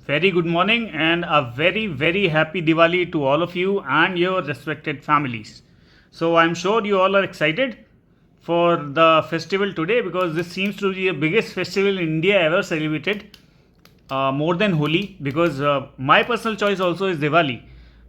Very good morning and a very happy Diwali to all of you and your respected families. So I'm sure you all are excited for the festival today because this seems to be the biggest festival in India ever celebrated, more than Holi, because my personal choice also is Diwali.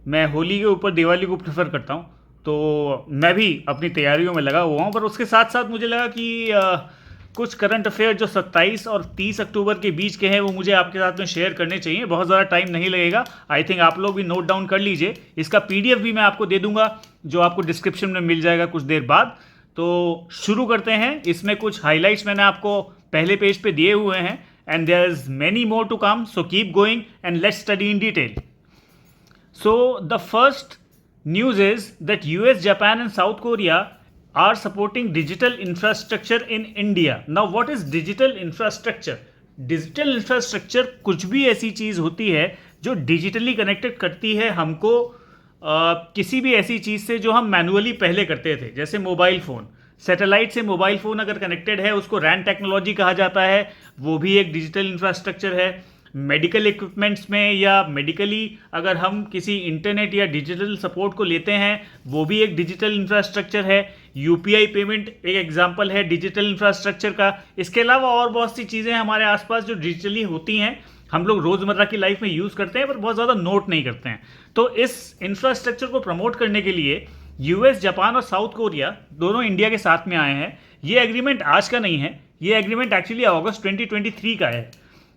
मैं होली के ऊपर दिवाली को prefer करता हूँ, तो मैं भी अपनी तैयारियों में लगा हुआ हूँ। पर उसके साथ साथ मुझे लगा कि कुछ करंट अफेयर जो 27 और 30 अक्टूबर के बीच के हैं वो मुझे आपके साथ में शेयर करने चाहिए। बहुत ज़्यादा टाइम नहीं लगेगा। आई थिंक आप लोग भी नोट डाउन कर लीजिए। इसका पीडीएफ भी मैं आपको दे दूंगा जो आपको डिस्क्रिप्शन में मिल जाएगा कुछ देर बाद। तो शुरू करते हैं। इसमें कुछ हाईलाइट्स मैंने आपको पहले पेज पे दिए हुए हैं and there is many more to come, so keep going and let's study in detail. So the first news is that US, Japan and South Korea are supporting digital infrastructure in India. Now what is digital infrastructure? Digital infrastructure कुछ भी ऐसी चीज़ होती है जो digitally connected करती है हमको किसी भी ऐसी चीज़ से जो हम मैनुअली पहले करते थे, जैसे मोबाइल फ़ोन। सैटेलाइट से मोबाइल फ़ोन अगर कनेक्टेड है उसको रैन टेक्नोलॉजी कहा जाता है, वो भी एक डिजिटल इंफ्रास्ट्रक्चर है। मेडिकल इक्विपमेंट्स में या मेडिकली अगर हम किसी इंटरनेट या डिजिटल सपोर्ट को लेते हैं वो भी एक डिजिटल इंफ्रास्ट्रक्चर है। यूपीआई पेमेंट एक एग्जांपल है डिजिटल इंफ्रास्ट्रक्चर का। इसके अलावा और बहुत सी चीज़ें हमारे आसपास जो डिजिटली होती हैं, हम लोग रोज़मर्रा की लाइफ में यूज़ करते हैं पर बहुत ज़्यादा नोट नहीं करते हैं। तो इस इंफ्रास्ट्रक्चर को प्रमोट करने के लिए यूएस, जापान और साउथ कोरिया दोनों इंडिया के साथ में आए हैं। ये एग्रीमेंट आज का नहीं है, ये एग्रीमेंट एक्चुअली अगस्त 2023 का है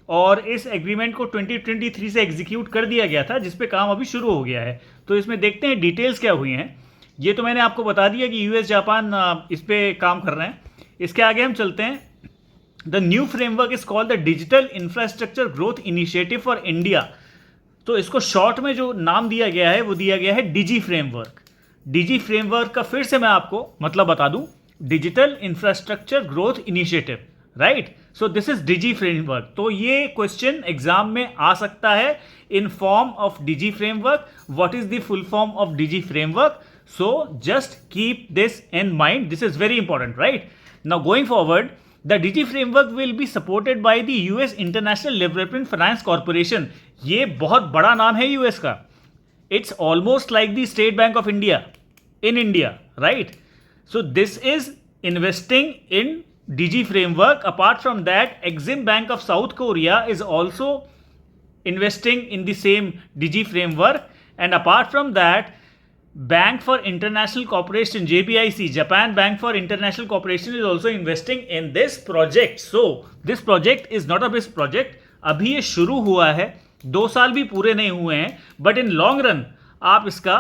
और इस एग्रीमेंट को 2023 से एग्जीक्यूट कर दिया गया था, जिस पे काम अभी शुरू हो गया है। तो इसमें देखते हैं डिटेल्स क्या हुई हैं। ये तो मैंने आपको बता दिया कि यूएस, जापान इस पे काम कर रहे हैं। इसके आगे हम चलते हैं। The new framework is called the digital infrastructure growth initiative for India. तो इसको शॉर्ट में जो नाम दिया गया है वो दिया गया है डिजी फ्रेमवर्क। डिजी फ्रेमवर्क का फिर से मैं आपको मतलब बता दूं, digital infrastructure growth initiative, right. So this is DIGI framework. तो ये क्वेश्चन एग्जाम में आ सकता है in form of DIGI framework. What is the full form of DIGI framework? So just keep this in mind, this is very important, right. Now going forward, the DIGI framework will be supported by the US international development finance corporation. ये बहुत बड़ा नाम है US का। It's almost like the State Bank of India in India, right? So this is investing in DG framework. Apart from that, Exim Bank of South Korea is also investing in the same DG framework. And apart from that, Bank for International Cooperation, JBIC, Japan Bank for International Cooperation is also investing in this project. So this project is not a big project. अभी ये शुरू हुआ है, 2 साल भी पूरे नहीं हुए हैं, बट इन लॉन्ग रन आप इसका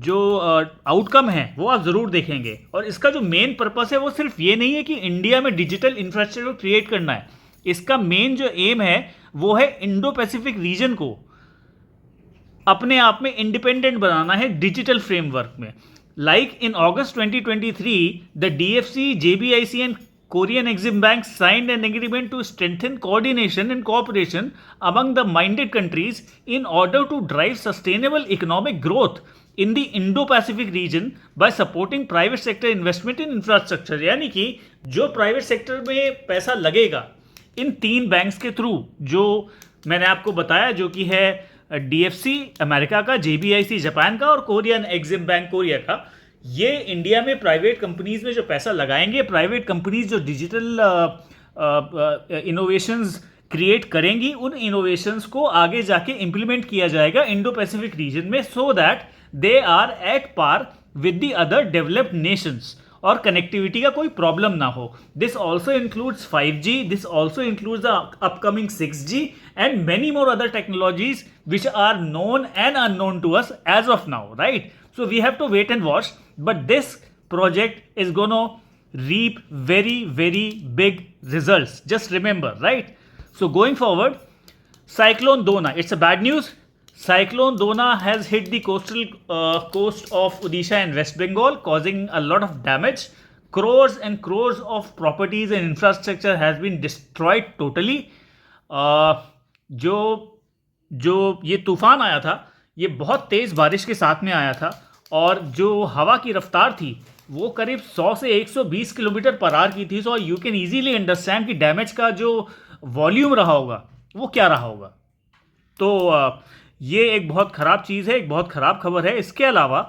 जो आउटकम है वो आप ज़रूर देखेंगे। और इसका जो मेन पर्पस है वो सिर्फ ये नहीं है कि इंडिया में डिजिटल इंफ्रास्ट्रक्चर क्रिएट करना है। इसका मेन जो एम है वो है इंडो पैसिफिक रीजन को अपने आप में इंडिपेंडेंट बनाना है डिजिटल फ्रेमवर्क में। Like in August 2023 the DFC, JBIC and Korean Exim Bank signed an agreement to strengthen coordination and cooperation among the minded countries in order to drive sustainable economic growth in the Indo-Pacific region by supporting private sector investment in infrastructure। यानी कि जो private sector में पैसा लगेगा इन 3 banks के through, जो मैंने आपको बताया, जो कि है डीएफसी अमेरिका का, जेबीआईसी जापान का और कोरियन एग्जिम बैंक कोरिया का, ये इंडिया में प्राइवेट कंपनीज में जो पैसा लगाएंगे, प्राइवेट कंपनीज जो डिजिटल इनोवेशंस क्रिएट करेंगी, उन इनोवेशंस को आगे जाके इंप्लीमेंट किया जाएगा इंडो पैसिफिक रीजन में, so that they are at par with the other developed nations और कनेक्टिविटी का कोई प्रॉब्लम ना हो। This also includes 5G, this also includes the upcoming 6G and many more other technologies which are known and unknown to us as of now, right. So we have to wait and watch, but this project is going to reap very big results. Just remember, right? So going forward, Cyclone Dona, it's a bad news. Cyclone Dona has hit the coastal coast of Odisha and West Bengal, causing a lot of damage. Crores and crores of properties and infrastructure has been destroyed totally. जो ये तूफान आया था, ये बहुत तेज बारिश के साथ में आया था और जो हवा की रफ्तार थी वो करीब 100 से 120 किलोमीटर पर आवर की थी। So you can easily understand कि डैमेज का जो वॉल्यूम रहा होगा वो क्या रहा होगा। ये एक बहुत ख़राब चीज़ है, एक बहुत ख़राब खबर है। इसके अलावा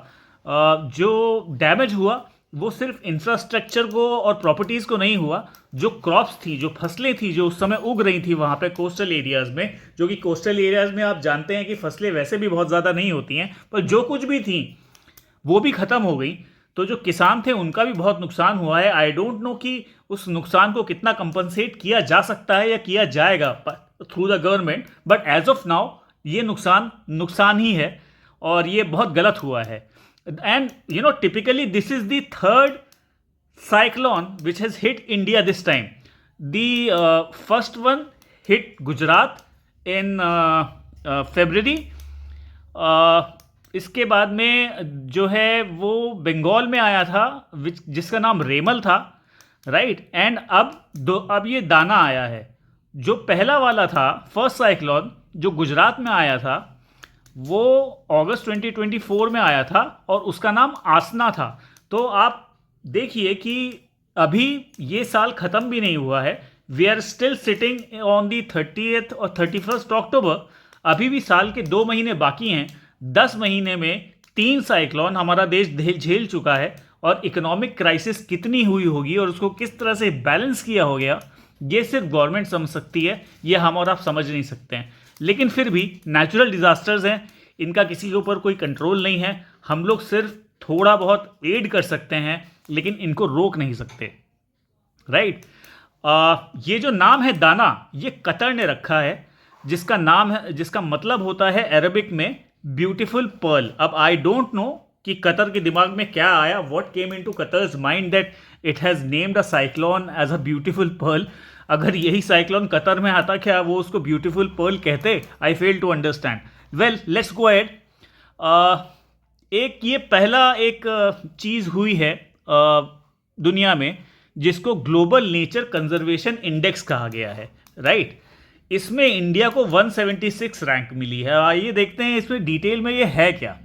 जो डैमेज हुआ वो सिर्फ इंफ्रास्ट्रक्चर को और प्रॉपर्टीज़ को नहीं हुआ, जो क्रॉप्स थी, जो फसलें थी जो उस समय उग रही थी वहाँ पे कोस्टल एरियाज़ में, जो कि कोस्टल एरियाज़ में आप जानते हैं कि फसलें वैसे भी बहुत ज़्यादा नहीं होती हैं, पर जो कुछ भी थी वो भी ख़त्म हो गई। तो जो किसान थे उनका भी बहुत नुकसान हुआ है। आई डोंट नो कि उस नुकसान को कितना कंपनसेट किया जा सकता है या किया जाएगा through the government, but as of now ये नुकसान ही है और ये बहुत गलत हुआ है। And typically this is the third cyclone which has hit India this time. The first one hit Gujarat in February. इसके बाद में जो है वो बंगाल में आया था जिसका नाम रेमल था, राइट। एंड अब ये दाना आया है। जो पहला वाला था फर्स्ट साइक्लोन जो गुजरात में आया था वो अगस्त 2024 में आया था और उसका नाम आसना था। तो आप देखिए कि अभी ये साल ख़त्म भी नहीं हुआ है। We are still sitting on the 30th और 31st अक्टूबर। अभी भी साल के 2 महीने बाकी हैं। 10 महीने में 3 साइक्लोन हमारा देश झेल चुका है और इकोनॉमिक क्राइसिस कितनी हुई होगी और उसको किस तरह से बैलेंस किया हो गया, ये सिर्फ गवर्नमेंट समझ सकती है, ये हम और आप समझ नहीं सकते हैं। लेकिन फिर भी नेचुरल डिज़ास्टर्स हैं, इनका किसी के ऊपर कोई कंट्रोल नहीं है। हम लोग सिर्फ थोड़ा बहुत एड कर सकते हैं लेकिन इनको रोक नहीं सकते, राइट। ये जो नाम है दाना, ये कतर ने रखा है, जिसका मतलब होता है अरबिक में ब्यूटीफुल पर्ल। अब आई डोंट नो कि कतर के दिमाग में क्या आया, what came into Qatar's mind that it has named a cyclone as a beautiful pearl. अगर यही साइक्लोन कतर में आता, क्या वो उसको ब्यूटीफुल पर्ल कहते? I fail to understand. Well, let's go ahead. ये पहला एक चीज़ हुई है दुनिया में जिसको ग्लोबल नेचर कंजर्वेशन इंडेक्स कहा गया है, राइट। इसमें इंडिया को 176 रैंक मिली है। आइए देखते हैं इसमें डिटेल में ये है क्या।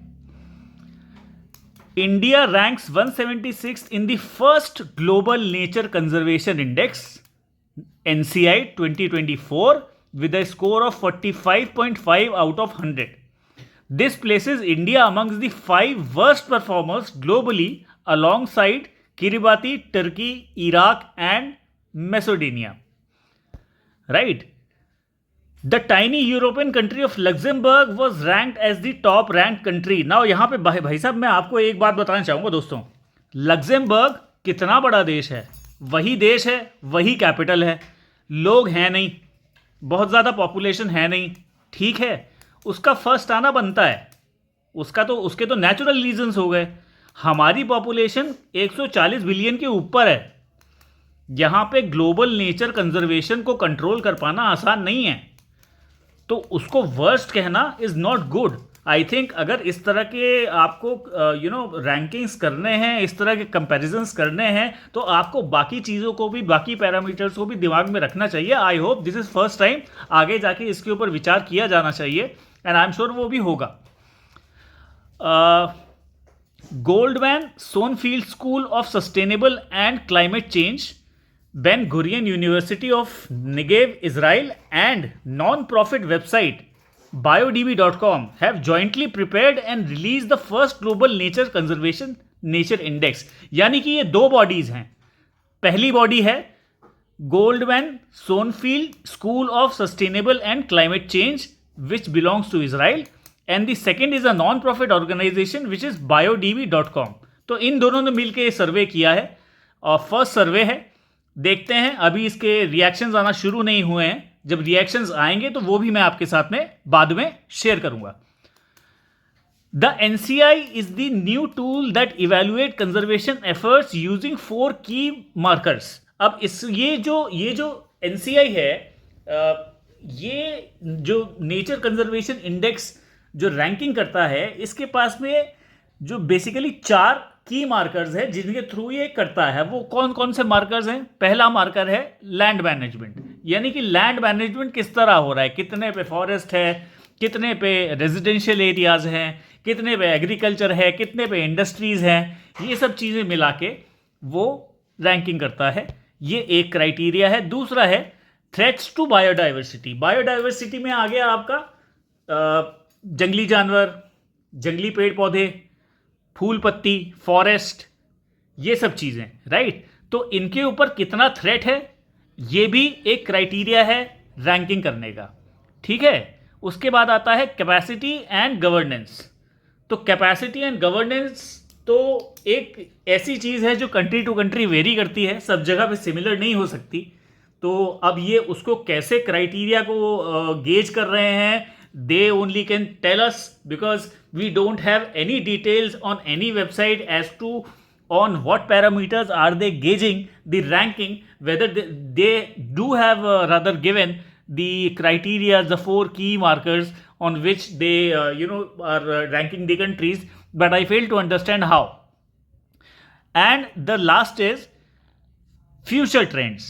India ranks 176 in the first Global Nature Conservation Index NCI 2024 with a score of 45.5 out of 100. This places India amongst the 5 worst performers globally alongside Kiribati, Turkey, Iraq and Macedonia. Right? The tiny European country of Luxembourg was ranked as the top ranked country. Now यहाँ पे भाई साहब मैं आपको एक बात बताना चाहूँगा दोस्तों, लग्जमबर्ग कितना बड़ा देश है, वही देश है, वही कैपिटल है, लोग हैं नहीं, बहुत ज़्यादा पॉपुलेशन है नहीं, ठीक है, उसका फर्स्ट आना बनता है, उसके तो नेचुरल रीजंस हो गए। हमारी पॉपुलेशन 140 बिलियन के ऊपर है। यहाँ पे ग्लोबल नेचर कंजर्वेशन को कंट्रोल कर पाना आसान नहीं है, तो उसको वर्स्ट कहना is not good. I think अगर इस तरह के आपको रैंकिंग्स करने हैं, इस तरह के कंपैरिजंस करने हैं, तो आपको बाकी चीज़ों को भी, बाकी पैरामीटर्स को भी दिमाग में रखना चाहिए। I hope this is first time, आगे जाके इसके ऊपर विचार किया जाना चाहिए एंड आई एम श्योर वो भी होगा। Goldman Sonnenfeldt school of sustainable and climate change, Ben Gurion University of Negev, Israel and non-profit website biodb.com have jointly prepared and released the first global nature conservation nature index. यानी कि ये 2 bodies हैं। पहली body है Goldman Sonnenfeldt school of sustainable and climate change which belongs to Israel and the second is a non-profit organization which is biodb.com. तो इन दोनों ने मिलकर ये सर्वे किया है और फर्स्ट सर्वे है। देखते हैं, अभी इसके रिएक्शंस आना शुरू नहीं हुए हैं, जब रिएक्शंस आएंगे तो वो भी मैं आपके साथ में बाद में शेयर करूंगा। The NCI is the new tool that evaluate conservation efforts using 4 की मार्कर्स। अब ये जो एनसीआई है, ये जो नेचर कंजर्वेशन इंडेक्स जो रैंकिंग करता है, इसके पास में जो बेसिकली 4 की मार्कर्स है जिनके थ्रू ये करता है। वो कौन कौन से मार्कर्स हैं? पहला मार्कर है लैंड मैनेजमेंट, यानी कि लैंड मैनेजमेंट किस तरह हो रहा है, कितने पे फॉरेस्ट है, कितने पे रेजिडेंशियल एरियाज हैं, कितने पे एग्रीकल्चर है, कितने पे इंडस्ट्रीज हैं, ये सब चीज़ें मिला के वो रैंकिंग करता है। ये एक क्राइटेरिया है। दूसरा है थ्रेट्स टू बायोडाइवर्सिटी। बायोडाइवर्सिटी में आ गया आपका जंगली जानवर, जंगली पेड़ पौधे, फूल पत्ती, फॉरेस्ट, ये सब चीज़ें, राइट। तो इनके ऊपर कितना थ्रेट है, ये भी एक क्राइटेरिया है रैंकिंग करने का, ठीक है। उसके बाद आता है कैपेसिटी एंड गवर्नेंस। तो कैपेसिटी एंड गवर्नेंस तो एक ऐसी चीज़ है जो कंट्री टू कंट्री वेरी करती है, सब जगह पे सिमिलर नहीं हो सकती। तो अब ये उसको कैसे क्राइटेरिया को गेज कर रहे हैं, they only can tell us, because we don't have any details on any website as to on what parameters are they gauging the ranking, whether they do have rather given the criteria, the 4 key markers on which they are ranking the countries, but I fail to understand how. And the last is future trends,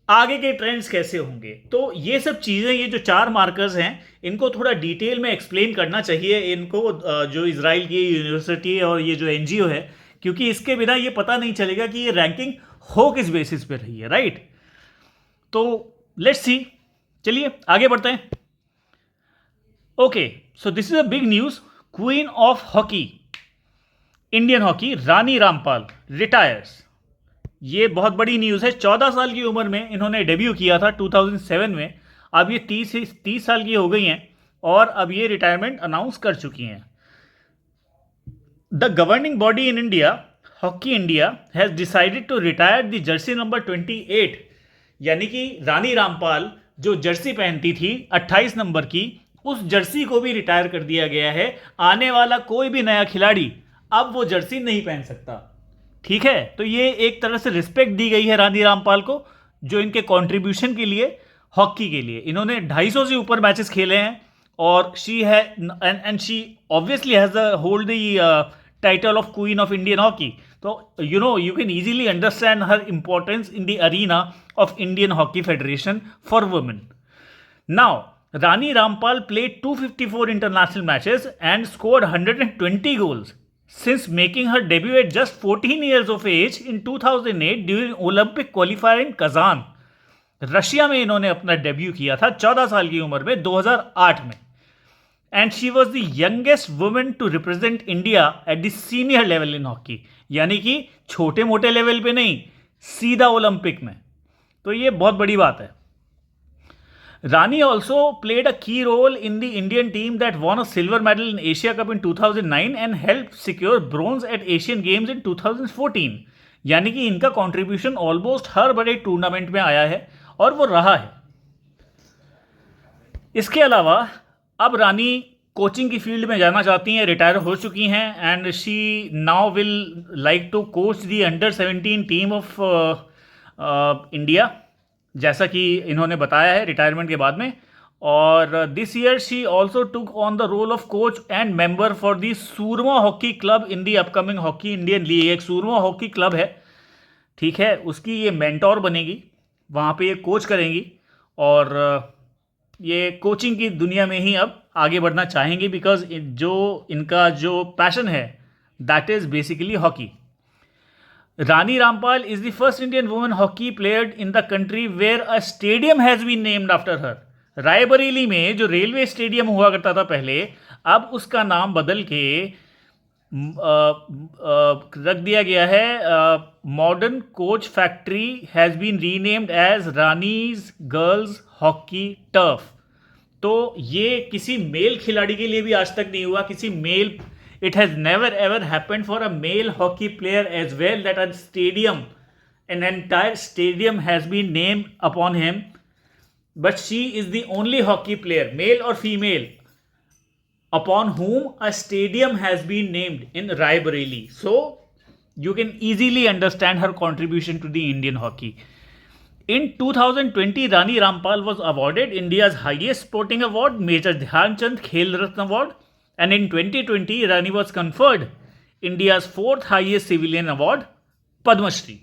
आगे के trends कैसे होंगे। तो ये सब चीज़ें, ये जो 4 मार्कर्स हैं, इनको थोड़ा डिटेल में एक्सप्लेन करना चाहिए इनको, जो इजराइल की यूनिवर्सिटी और ये जो एनजीओ है, क्योंकि इसके बिना ये पता नहीं चलेगा कि ये रैंकिंग हो किस बेसिस पे रही है, राइट। तो लेट्स सी, चलिए आगे बढ़ते हैं। Okay, so this is a big news. Queen of hockey, Indian hockey, Rani Rampal retires. ये बहुत बड़ी न्यूज़ है। 14 साल की उम्र में इन्होंने डेब्यू किया था 2007 में। अब ये 30 साल की हो गई हैं और अब ये रिटायरमेंट अनाउंस कर चुकी हैं। The governing body in India, Hockey India, has decided to retire the jersey number 28, यानी कि रानी रामपाल जो जर्सी पहनती थी 28 नंबर की, उस जर्सी को भी रिटायर कर दिया गया है। आने वाला कोई भी नया खिलाड़ी अब वो जर्सी नहीं पहन सकता, ठीक है। तो ये एक तरह से रिस्पेक्ट दी गई है रानी रामपाल को, जो इनके कंट्रीब्यूशन के लिए, हॉकी के लिए। इन्होंने 250 से ऊपर मैचेस खेले हैं और शी है and she obviously has hold the title of queen of Indian hockey. तो you can easily understand her importance in the arena of Indian Hockey Federation for women. Now, Rani Rampal played 254 international matches and scored 120 goals since making her debut at just 14 years of age in 2008 during Olympic qualifier in Kazan. Russia में इन्होंने अपना debut किया था 14 साल की उम्र में, 2008 में। And she was the youngest women to represent India at the senior level in hockey, यानी कि छोटे मोटे लेवल पे नहीं, सीधा ओलंपिक में। तो ये बहुत बड़ी बात है। रानी also played a key role in the Indian team that won a silver medal in Asia cup in 2009 and help secure bronze at Asian games in 2014, यानी कि इनका कॉन्ट्रीब्यूशन ऑलमोस्ट हर बड़े टूर्नामेंट में आया है और वो रहा है। इसके अलावा अब रानी कोचिंग की फील्ड में जाना चाहती हैं, रिटायर हो चुकी हैं, and she now will like to coach the under 17 team of India, जैसा कि इन्होंने बताया है रिटायरमेंट के बाद में। और this year she also took on the role of coach and member for the Soorma hockey club in the upcoming hockey Indian league. एक सूरमा हॉकी क्लब है, ठीक है, उसकी ये मेंटोर बनेगी, वहाँ पे ये कोच करेंगी और ये कोचिंग की दुनिया में ही अब आगे बढ़ना चाहेंगे, बिकॉज जो इनका जो पैशन है that is basically hockey. Rani Rampal is the first Indian women hockey player in the country where a stadium has been named after her. Raebareli में जो रेलवे स्टेडियम हुआ करता था पहले, अब उसका नाम बदल के रख दिया गया है। Modern coach factory has been renamed as Rani's girls hockey turf. तो ये किसी मेल खिलाड़ी के लिए भी आज तक नहीं हुआ, किसी male, it has never ever happened for a male hockey player as well that a stadium, an entire stadium has been named upon him, but she is the only hockey player, male और female, upon whom a stadium has been named in Raebareli. So you can easily understand her contribution to the Indian hockey. In 2020, Rani Rampal was awarded India's highest sporting award, Major Dhyan Chand Khel Ratna Award, and in 2020, Rani was conferred India's 4th highest civilian award, Padma Shri.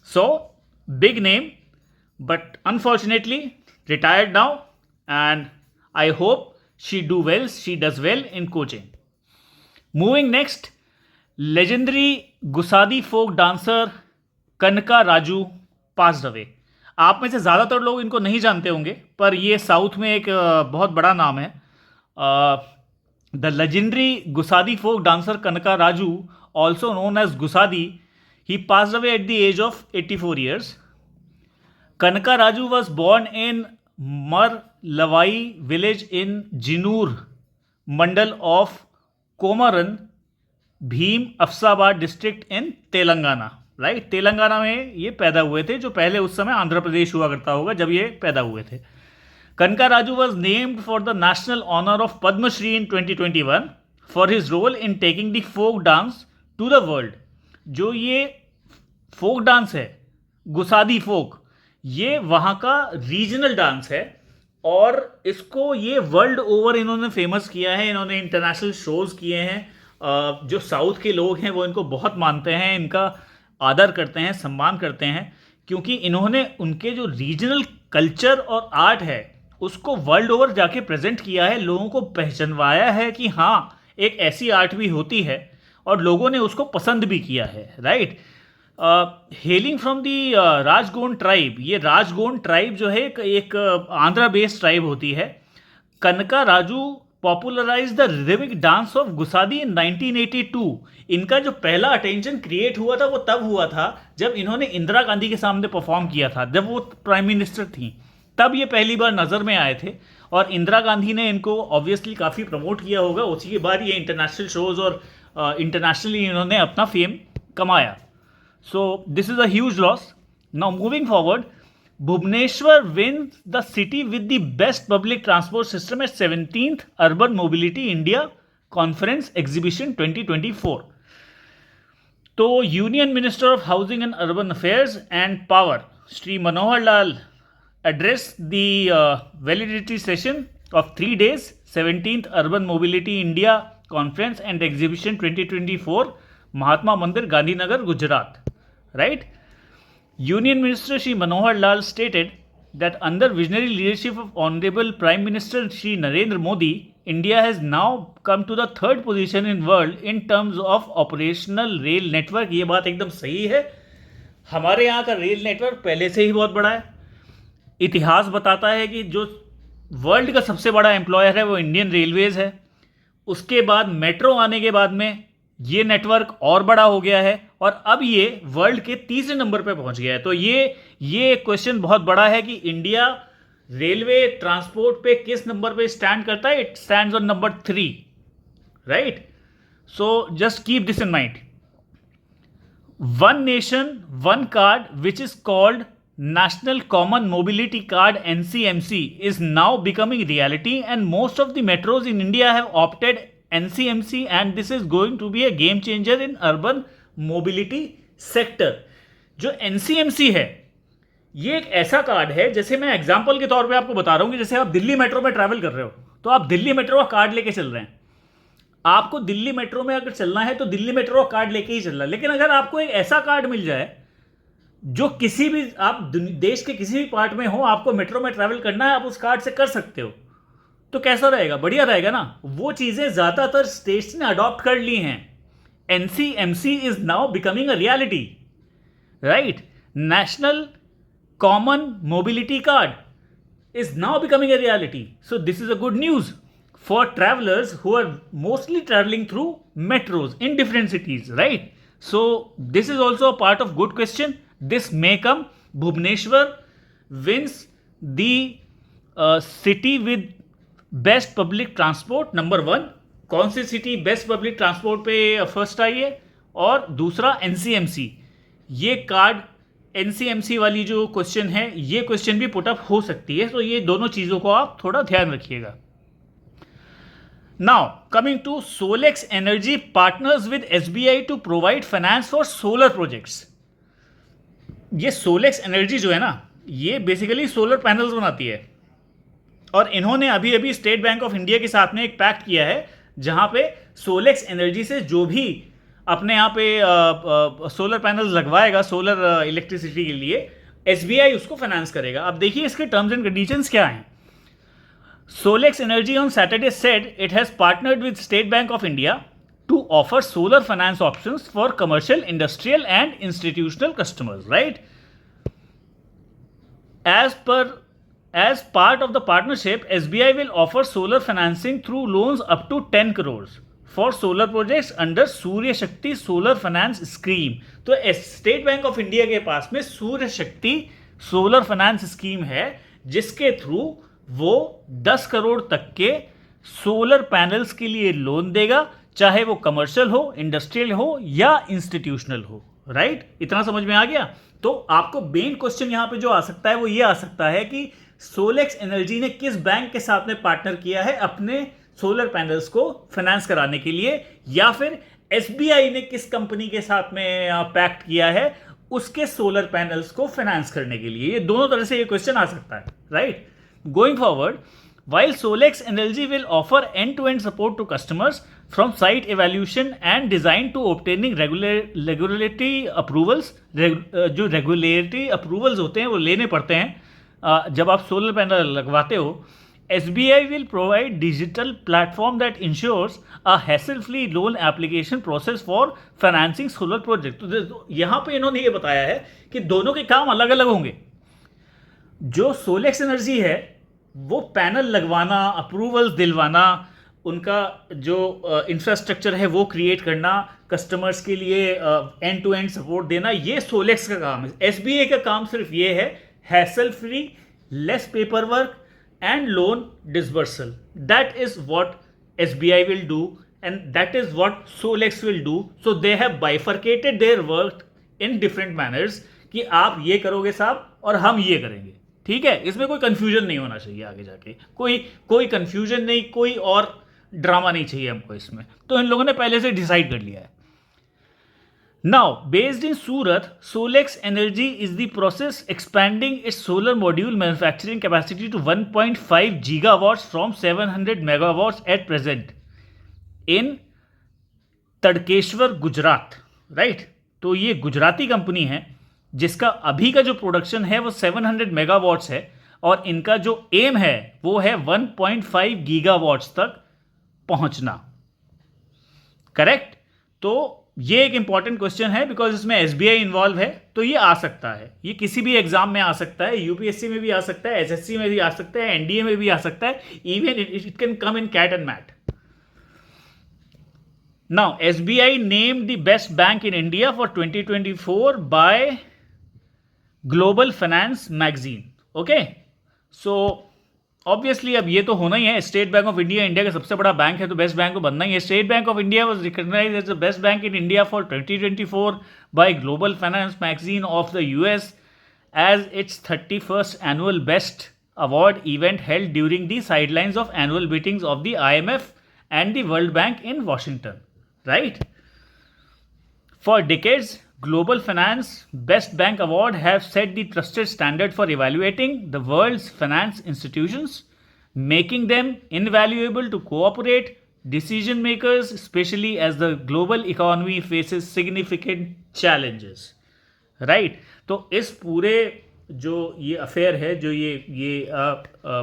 So big name, but unfortunately retired now, and I hope she does well in coaching. Moving next, legendary Gusadi folk dancer Kanaka Raju passed away. आप में से ज़्यादातर लोग इनको नहीं जानते होंगे, पर ये साउथ में एक बहुत बड़ा नाम है the legendary Gusadi folk dancer Kanaka Raju, also known as Gusadi, he passed away at the age of 84 years. Kanaka Raju was born in Marlavai village in Jinur Mandal of Komaran, Bheem Asifabad district in Telangana. Right, Telangana में ये पैदा हुए थे, जो पहले उस समय आंध्र प्रदेश हुआ करता होगा जब ये पैदा हुए थे. कनका Raju was named for the national honour of Padmashri in 2021 for his role in taking the folk dance to the world. जो ये फोक डांस है, गुसादी फोक, ये वहाँ का रीजनल डांस है और इसको ये वर्ल्ड ओवर इन्होंने फेमस किया है. इन्होंने इंटरनेशनल शोज किए हैं. जो साउथ के लोग हैं वो इनको बहुत मानते हैं, इनका आदर करते हैं, सम्मान करते हैं, क्योंकि इन्होंने उनके जो रीजनल कल्चर और आर्ट है उसको वर्ल्ड ओवर जाके प्रेजेंट किया है, लोगों को पहचानवाया है कि हाँ एक ऐसी आर्ट भी होती है, और लोगों ने उसको पसंद भी किया है. Right, hailing from the Rajgond tribe, ये राजगोंड ट्राइब जो है एक आंध्रा बेस्ड ट्राइब होती है. Kanaka Raju popularise the rhythmic dance of Gusadi in 1982. इनका जो पहला अटेंशन क्रिएट हुआ था वो तब हुआ था जब इन्होंने इंदिरा गांधी के सामने परफॉर्म किया था, जब वो प्राइम मिनिस्टर थी, तब ये पहली बार नज़र में आए थे. और इंदिरा गांधी ने इनको ऑब्वियसली काफ़ी प्रमोट किया होगा, उसी के बाद ये इंटरनेशनल शोज़ और इंटरनेशनली इन्होंने अपना फेम कमाया. So this is a huge loss. Now moving forward, Bhubaneswar wins the city with the best public transport system at 17th Urban Mobility India Conference Exhibition 2024. तो union minister of housing and urban affairs and power Shri Manohar Lal address the validity session of 3 days 17th Urban Mobility India Conference and Exhibition 2024, महात्मा मंदिर, Gandhinagar, Gujarat. Right? Union Minister Shri Manohar Lal stated that under visionary leadership of Honorable Prime Minister Shri Narendra Modi, India has now come to the third position in world in terms of operational rail network. ये बात एकदम सही है. हमारे यहाँ का rail network पहले से ही बहुत बड़ा है. इतिहास बताता है कि जो वर्ल्ड का सबसे बड़ा एम्प्लॉयर है वो इंडियन रेलवेज़ है. उसके बाद मेट्रो आने के बाद में ये नेटवर्क और बड़ा हो गया है और अब ये वर्ल्ड के तीसरे नंबर पे पहुंच गया है. तो ये क्वेश्चन बहुत बड़ा है कि इंडिया रेलवे ट्रांसपोर्ट पे किस नंबर पे स्टैंड करता है. It stands on number 3. Right, so just keep this in mind. One nation one card which is called National Common Mobility Card NCMC is now becoming reality, and most of the metros in India have opted NCMC, and this is going to be a game changer in urban mobility sector. जो NCMC है ये एक ऐसा card है, जैसे मैं example के तौर पे आपको बता रहा हूँ कि जैसे आप दिल्ली मेट्रो में ट्रैवल कर रहे हो तो आप दिल्ली मेट्रो का कार्ड लेके चल रहे हैं. आपको दिल्ली मेट्रो में अगर चलना है तो दिल्ली मेट्रो का कार्ड लेके ही चलना है. लेकिन अगर आपको एक ऐसा कार्ड मिल जाए जो किसी भी आप देश के किसी भी पार्ट में हो, आपको मेट्रो में ट्रैवल करना है, आप उस कार्ड से कर सकते हो, तो कैसा रहेगा? बढ़िया रहेगा ना. वो चीज़ें ज़्यादातर स्टेट्स ने अडॉप्ट कर ली हैं. NCMC is now becoming a reality. Right, national common mobility card is now becoming a reality. So this is a good news for travellers who are mostly travelling through metros in different cities. Right, so this is also a part of good question. This may come. Bhubaneswar wins the city with best public transport number 1. कौन सी city best public transport पे first आई है? और दूसरा NCMC. ये card NCMC वाली जो question है ये क्वेश्चन भी पुट अप हो सकती है. तो ये दोनों चीज़ों को आप थोड़ा ध्यान रखिएगा. Now, coming to Solex Energy partners with SBI to provide finance for solar projects. ये Solex Energy जो है ना, ये बेसिकली सोलर पैनल्स बनाती है और इन्होंने अभी अभी स्टेट बैंक ऑफ इंडिया के साथ में एक पैक्ट किया है जहाँ पे Solex Energy से जो भी अपने यहाँ पे सोलर पैनल्स लगवाएगा सोलर इलेक्ट्रिसिटी के लिए, SBI उसको फाइनेंस करेगा. अब देखिए इसके टर्म्स एंड कंडीशंस क्या हैं. Solex Energy on Saturday said it has partnered with State Bank of India to offer solar finance options for commercial, industrial and institutional customers. Right? As per As part of the partnership, SBI will offer solar financing through loans up to 10 crores for solar projects under सूर्य शक्ति solar finance scheme. तो state Bank of India के पास में सूर्य शक्ति solar finance scheme है, जिसके through वो 10 करोड़ तक के सोलर पैनल्स के लिए लोन देगा, चाहे वो कमर्शियल हो, इंडस्ट्रियल हो या इंस्टीट्यूशनल हो। राइट, इतना समझ में आ गया। तो आपको मेन क्वेश्चन यहां पे जो आ सकता है वो ये आ सकता है कि सोलेक्स एनर्जी ने किस बैंक के साथ में पार्टनर किया है अपने सोलर पैनल्स को फाइनेंस कराने के लिए, या फिर एसबीआई ने किस कंपनी के साथ में पैक्ट किया है उसके सोलर पैनल्स को फाइनेंस करने के लिए। ये दोनों तरह से ये क्वेश्चन आ सकता है। Right, going forward, while Solex Energy will offer end-to-end support to customers from site evaluation and design to obtaining regulatory approvals, जो regulatory approvals होते हैं वो लेने पड़ते हैं जब आप सोलर पैनल लगवाते हो। SBI will provide digital platform that ensures a hassle-free loan application process for financing solar project। तो यहाँ पे इन्होंने ये बताया है कि दोनों के काम अलग अलग होंगे। जो सोलेक्स एनर्जी है वो पैनल लगवाना, अप्रूवल्स दिलवाना, उनका जो इंफ्रास्ट्रक्चर है वो क्रिएट करना, कस्टमर्स के लिए एंड टू एंड सपोर्ट देना, ये सोलेक्स का काम है। एसबीआई का काम सिर्फ ये है hassle free, less paper work and loan disbursal. That is what SBI will do and that is what Solex will do. So they have bifurcated their work in different manners कि आप ये करोगे साहब और हम ये करेंगे। ठीक है, इसमें कोई कंफ्यूजन नहीं होना चाहिए आगे जाके, कोई कंफ्यूजन नहीं, कोई और ड्रामा नहीं चाहिए हमको इसमें। तो इन लोगों ने पहले से डिसाइड कर लिया है। Now based in Surat, Solex energy is the process expanding its solar module manufacturing capacity to 1.5 gigawatts from 700 megawatts at present in Tadkeshwar, Gujarat. Right, तो ये गुजराती कंपनी है जिसका अभी का जो प्रोडक्शन है वो 700 मेगावाट्स है और इनका जो एम है वो है 1.5 गीगावाट्स तक पहुंचना। करेक्ट, तो ये एक इंपॉर्टेंट क्वेश्चन है बिकॉज इसमें एसबीआई इन्वॉल्व है। तो ये आ सकता है, ये किसी भी एग्जाम में आ सकता है, यूपीएससी में भी आ सकता है, एसएससी में भी आ सकता है, एनडीए में भी आ सकता है, even it can come in CAT and MAT. Now SBI named the best bank in India for 2024 by Global Finance magazine. Okay, so obviously अब ये तो होना ही है, State Bank of India India का सबसे बड़ा बैंक है तो बेस्ट बैंक तो बनना ही है। State Bank of India was recognised as the best bank in India for 2024 by Global Finance magazine of the US as its 31st annual best award event held during the sidelines of annual meetings of the IMF and the World Bank in Washington. Right, for decades Global Finance Best Bank Award have set the trusted standard for evaluating the world's finance institutions, making them invaluable to cooperate decision makers, especially as the global economy faces significant challenges. Right? तो इस पूरे जो ये affair है, जो ये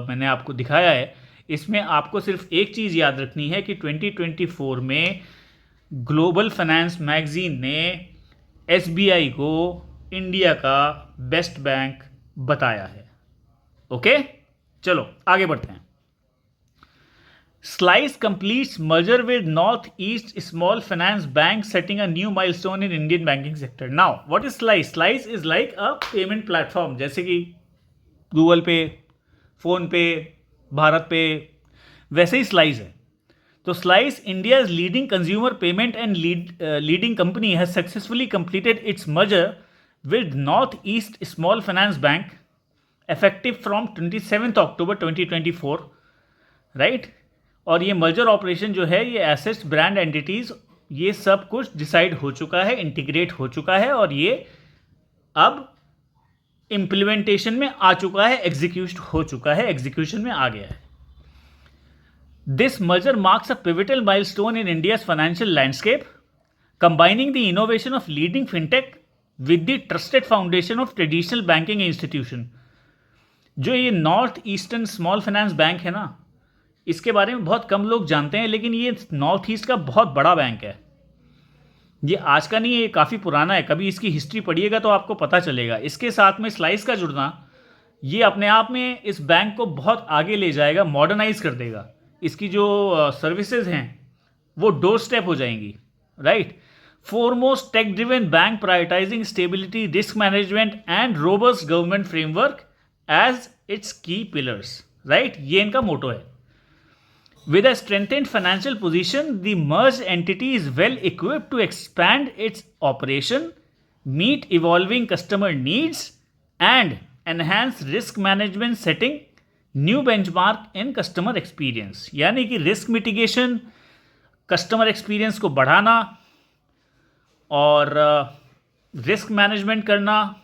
मैंने आपको दिखाया है, इसमें आपको सिर्फ एक चीज़ याद रखनी है कि 2024 में ग्लोबल फाइनेंस मैगजीन ने एसबीआई को इंडिया का बेस्ट बैंक बताया है। ओके, चलो आगे बढ़ते हैं। Slice completes merger with north east small finance bank setting a new milestone in Indian banking sector. Now what is slice? Slice is like a payment platform, जैसे कि Google पे, phone पे, भारत पे, वैसे ही स्लाइस है। तो Slice, India's leading consumer payment and leading company, has successfully completed its merger with Northeast Small Finance Bank effective from 27th October 2024, right? और ये मर्जर ऑपरेशन जो है, ये एसेट्स, ब्रांड एंटिटीज, ये सब कुछ डिसाइड हो चुका है, इंटीग्रेट हो चुका है और ये अब इम्प्लीमेंटेशन में आ चुका है, एग्जीक्यूट हो चुका है, एग्जीक्यूशन में आ गया है। This merger marks a pivotal milestone in India's financial landscape, combining the innovation of leading fintech with the trusted foundation of traditional banking institution. जो ये north eastern small finance bank है ना, इसके बारे में बहुत कम लोग जानते हैं, लेकिन ये नॉर्थ ईस्ट का बहुत बड़ा बैंक है। ये आज का नहीं है, ये काफ़ी पुराना है। कभी इसकी हिस्ट्री पढ़िएगा तो आपको पता चलेगा। इसके साथ में स्लाइस का जुड़ना ये अपने आप में इस बैंक को बहुत आगे ले जाएगा, मॉडर्नाइज कर देगा। इसकी जो सर्विसेज हैं वो डोर स्टेप हो जाएंगी, right. Foremost tech driven bank prioritising stability, risk management and robust government framework as its key pillars, right. ये इनका मोटो है। With a strengthened financial position, the merged entity is well equipped to expand its operation, meet evolving customer needs, and enhance risk management, setting new benchmark in customer experience। यानी कि risk mitigation, customer experience को बढ़ाना और risk management करना,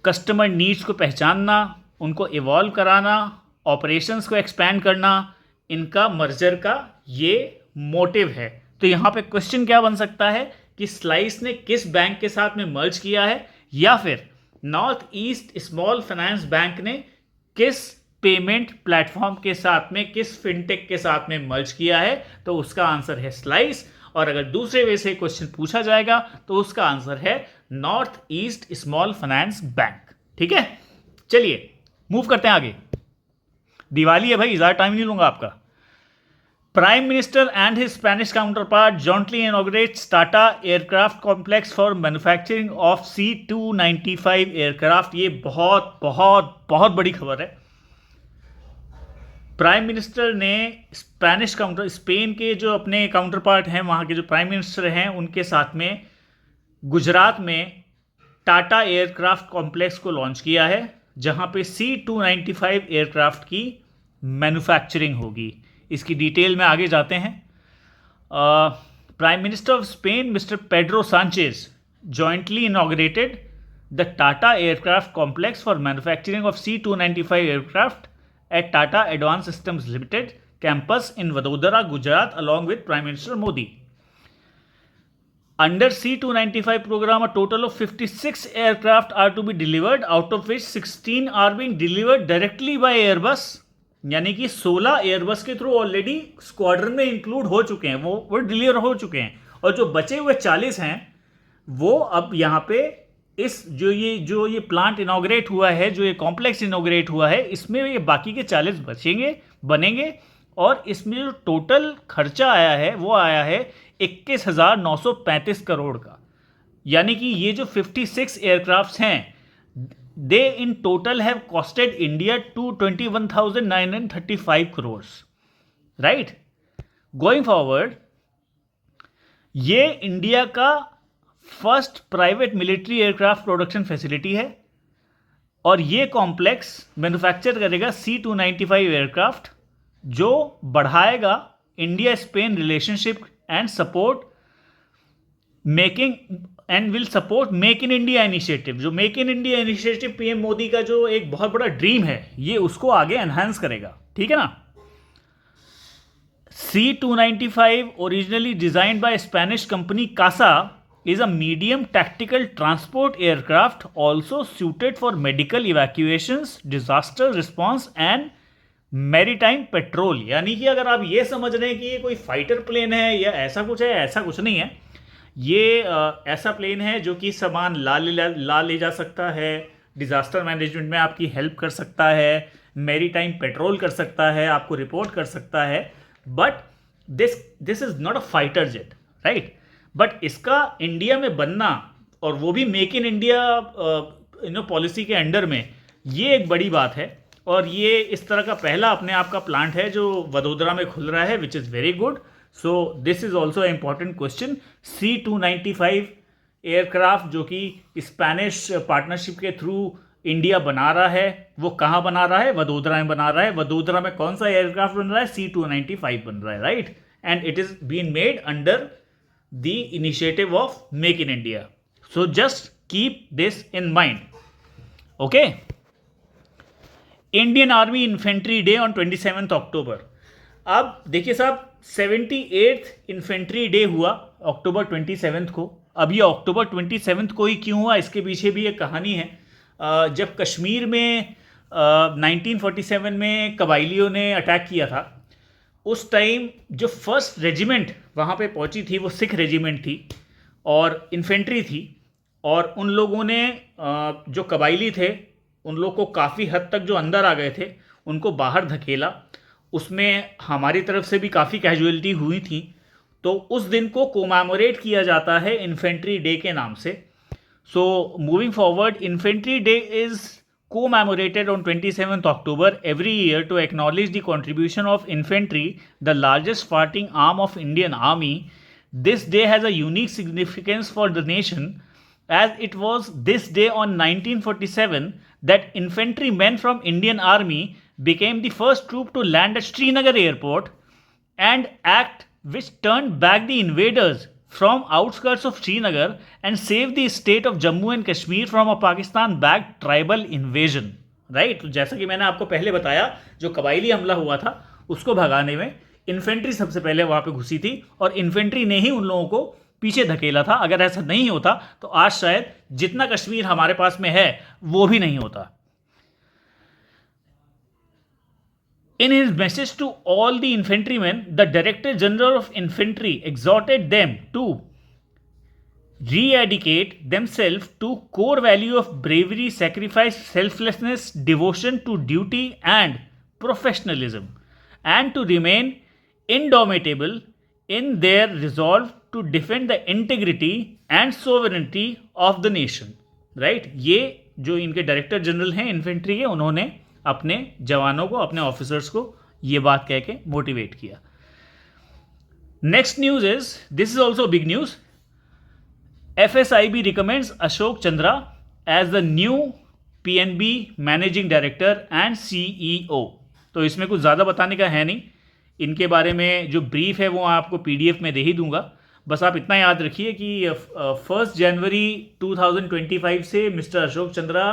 customer needs को पहचानना, उनको evolve कराना, ऑपरेशंस को एक्सपैंड करना, इनका मर्जर का ये मोटिव है। तो यहाँ पे क्वेश्चन क्या बन सकता है कि स्लाइस ने किस बैंक के साथ में मर्ज किया है, या फिर north east small finance bank ने किस पेमेंट प्लेटफॉर्म के साथ में, किस फिनटेक के साथ में मर्ज किया है। तो उसका आंसर है स्लाइस। और अगर दूसरे वे से क्वेश्चन पूछा जाएगा तो उसका आंसर है north east small finance bank. ठीक है, चलिए मूव करते हैं आगे। दिवाली है भाई, ज़्यादा टाइम नहीं लूंगा आपका। Prime Minister and his Spanish counterpart jointly inaugurates Tata Aircraft Complex for manufacturing of C-295 aircraft। ये बहुत बहुत बहुत बड़ी खबर है। प्राइम मिनिस्टर ने स्पेन के जो अपने काउंटर पार्ट हैं, वहाँ के जो प्राइम मिनिस्टर हैं, उनके साथ में गुजरात में टाटा एयरक्राफ्ट कॉम्प्लेक्स को लॉन्च किया है, जहाँ पे C-295 एयरक्राफ्ट की मैन्युफैक्चरिंग होगी। इसकी डिटेल में आगे जाते हैं। Prime minister of Spain mister Pedro Sanchez jointly inaugurated the Tata aircraft complex for manufacturing of C-295 aircraft at Tata Advanced Systems Limited campus in Vadodara, Gujarat, along with Prime Minister Modi. Under C-295 program, a total of 56 aircraft are to be delivered, out of which 16 are being delivered directly by Airbus। यानी कि 16 Airbus के through already squadron में include हो चुके हैं, वो deliver हो चुके हैं। और जो बचे हुए 40 हैं वो अब यहाँ पे इस जो ये प्लांट इनॉग्रेट हुआ है, जो ये कॉम्प्लेक्स इनॉग्रेट हुआ है, इसमें ये बाकी के 40 बनेंगे। और इसमें जो टोटल खर्चा आया है वो आया है 21,935 करोड़ का। यानी कि ये जो 56 एयरक्राफ्ट हैं, they in total have costed India 21,935 crore, right. Going forward, ये इंडिया का first private military aircraft production facility है और ये कॉम्प्लेक्स मैन्युफैक्चर करेगा C-295 एयरक्राफ्ट, जो बढ़ाएगा India Spain relationship and will support make in India initiative. जो make in India initiative PM Modi का जो एक बहुत बड़ा ड्रीम है, ये उसको आगे एनहांस करेगा। ठीक है ना। C-295 originally designed by Spanish company CASA is a medium tactical transport aircraft also suited for medical evacuations, disaster response and maritime patrol। यानी कि अगर आप ये समझ रहे हैं कि ये कोई फाइटर प्लेन है या ऐसा कुछ है, ऐसा कुछ नहीं है। ये ऐसा प्लेन है जो कि सामान ला ले जा सकता है, डिजास्टर मैनेजमेंट में आपकी हेल्प कर सकता है, मैरीटाइम पेट्रोल कर सकता है, आपको रिपोर्ट कर सकता है। But this is not a fighter jet, right. But इसका इंडिया में बनना, और वो भी मेक इन इंडिया पॉलिसी के अंडर में, ये एक बड़ी बात है। और ये इस तरह का पहला अपने आप का प्लांट है जो वडोदरा में खुल रहा है, which is very good. So this is also important question. C-295 aircraft जो कि स्पेनिश पार्टनरशिप के थ्रू इंडिया बना रहा है, वो कहाँ बना रहा है? वडोदरा में बना रहा है। वडोदरा में कौन सा एयरक्राफ्ट बन रहा है? C-295 बन रहा है, राइट। And it is been made under the initiative of Make in India. So just keep this in mind. Okay. Indian Army Infantry Day on 27th October. अब देखिए साहब, 78th इन्फेंट्री डे हुआ अक्टूबर 27 को। अब ये अक्टूबर 27 को ही क्यों हुआ, इसके पीछे भी एक कहानी है। जब कश्मीर में 1947 में कबाइलियों ने अटैक किया था, उस टाइम जो फर्स्ट रेजिमेंट वहाँ पे पहुँची थी वो सिख रेजिमेंट थी और इन्फेंट्री थी। और उन लोगों ने जो कबाइली थे उन लोग को काफ़ी हद तक जो अंदर आ गए थे उनको बाहर धकेला। उसमें हमारी तरफ से भी काफ़ी कैजुअलिटी हुई थी। तो उस दिन को कोमैमोरेट किया जाता है इन्फेंट्री डे के नाम से। So moving forward, Infantry Day is commemorated on 27th October every year to acknowledge the contribution of infantry, the largest fighting arm of Indian Army. This day has a unique significance for the nation, as it was this day on 1947 that infantrymen from Indian Army became the first troop to land at Srinagar airport, and act which turned back the invaders from outskirts of Srinagar and saved the state of Jammu and Kashmir from a Pakistan-backed tribal invasion. Right तो जैसा कि मैंने आपको पहले बताया, जो कबायली हमला हुआ था उसको भगाने में इन्फेंट्री सबसे पहले वहां पे घुसी थी और इन्फेंट्री ने ही उन लोगों को पीछे धकेला था। अगर ऐसा नहीं होता तो आज शायद जितना कश्मीर हमारे पास में है वो भी नहीं होता। In his message to all the infantrymen, the Director General of Infantry exhorted them to re-educate themselves to core value of bravery, sacrifice, selflessness, devotion to duty and professionalism, and to remain indomitable in their resolve to defend the integrity and sovereignty of the nation. Right? ये जो इनके director general हैं infantry के, उन्होंने अपने जवानों को, अपने ऑफिसर्स को ये बात कह के मोटिवेट किया। Next news is, this is also big news, FSIB recommends Ashok Chandra as the new PNB managing director and CEO। तो इसमें कुछ ज़्यादा बताने का है नहीं, इनके बारे में जो ब्रीफ है वो आपको PDF में दे ही दूंगा। बस आप इतना याद रखिए कि 1 जनवरी 2025 से मिस्टर अशोक चंद्रा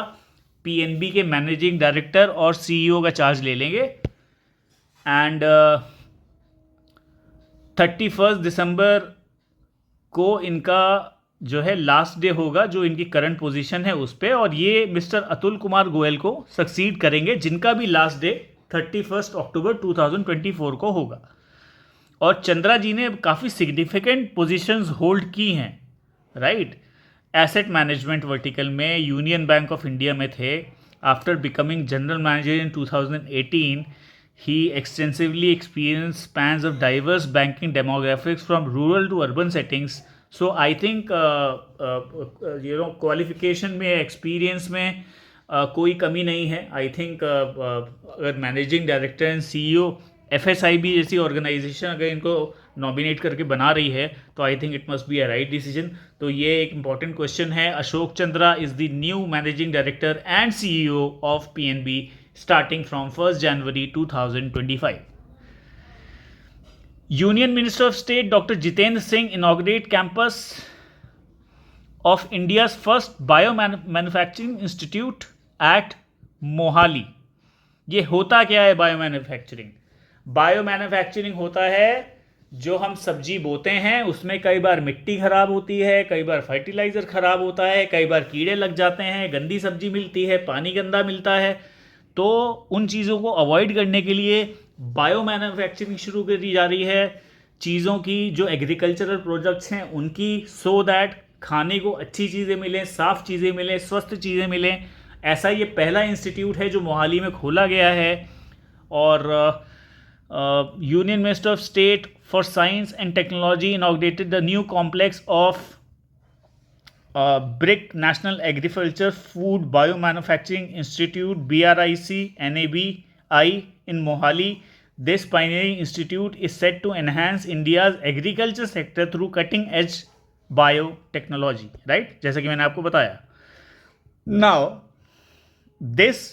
PNB के मैनेजिंग डायरेक्टर और CEO का चार्ज ले लेंगे, एंड 31 दिसंबर को इनका जो है लास्ट डे होगा, जो इनकी करंट पोजीशन है उस पर, और ये मिस्टर अतुल कुमार गोयल को सक्सीड करेंगे, जिनका भी लास्ट डे 31 अक्टूबर 2024 को होगा। और चंद्रा जी ने काफ़ी सिग्निफिकेंट पोजीशंस होल्ड की हैं, राइट। एसेट मैनेजमेंट वर्टिकल में यूनियन बैंक ऑफ इंडिया में थे। After becoming general manager in 2018, he extensively experienced spans of diverse banking demographics from rural to urban settings. So I think qualification में, experience में कोई कमी नहीं है। I think अगर managing director and CEO FSIB जैसी ऑर्गेनाइजेशन अगर इनको नॉमिनेट करके बना रही है तो I think it must be a right decision. तो ये एक इंपॉर्टेंट क्वेश्चन है। Ashok Chandra is the new managing director and CEO of PNB starting from 1st January 2025. Union Minister of State Dr. Jitendra Singh inaugurate campus of India's first Biomanufacturing Institute at Mohali. ये होता क्या है bio manufacturing? Bio manufacturing होता है जो हम सब्जी बोते हैं उसमें कई बार मिट्टी खराब होती है, कई बार फर्टिलाइजर खराब होता है, कई बार कीड़े लग जाते हैं, गंदी सब्जी मिलती है, पानी गंदा मिलता है। तो उन चीज़ों को अवॉइड करने के लिए बायो मैन्युफैक्चरिंग शुरू कर दी जा रही है चीज़ों की, जो एग्रीकल्चरल प्रोडक्ट्स हैं उनकी, सो दैट खाने को अच्छी चीज़ें मिलें, साफ़ चीज़ें मिलें, स्वस्थ चीज़ें मिलें। ऐसा ये पहला इंस्टीट्यूट है जो मोहाली में खोला गया है। और union minister of state for science and technology inaugurated the new complex of BRIC National Agriculture Food Biomanufacturing Institute BRIC NABI in Mohali. This pioneering institute is set to enhance India's agriculture sector through cutting edge biotechnology, right? जैसा कि मैंने आपको बताया। Now, this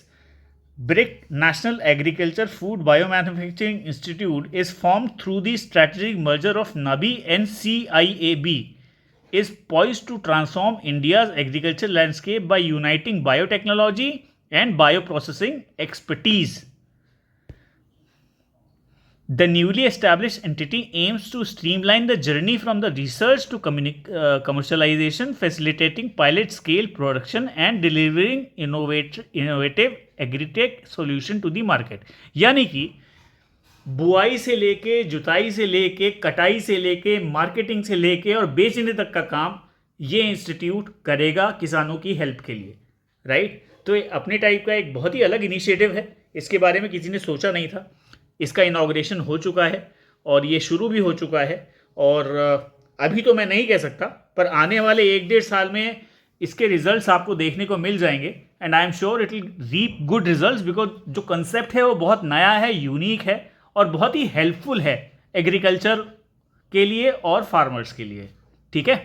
BRIC National Agriculture Food Biomanufacturing Institute is formed through the strategic merger of NABI and CIAB. Is poised to transform India's agriculture landscape by uniting biotechnology and bioprocessing expertise. The newly established entity aims to streamline the journey from the research to commercialization, facilitating pilot-scale production and delivering innovative agri-tech solution to the market. यानी कि बुआई से लेके, जुताई से लेके, कटाई से लेके, मार्केटिंग से लेके और बेचने तक का काम ये इंस्टीट्यूट करेगा किसानों की हेल्प के लिए, राइट। तो ये अपने टाइप का एक बहुत ही अलग इनिशिएटिव है, इसके बारे में किसी ने सोचा नहीं था। इसका इनाग्रेशन हो चुका है और ये शुरू भी हो चुका है, और अभी तो मैं नहीं कह सकता, पर आने वाले 1-1.5 साल में इसके रिजल्ट्स आपको देखने को मिल जाएंगे, and I am sure it will reap good results, because जो कंसेप्ट है वो बहुत नया है, यूनिक है और बहुत ही हेल्पफुल है एग्रीकल्चर के लिए और फार्मर्स के लिए। ठीक है।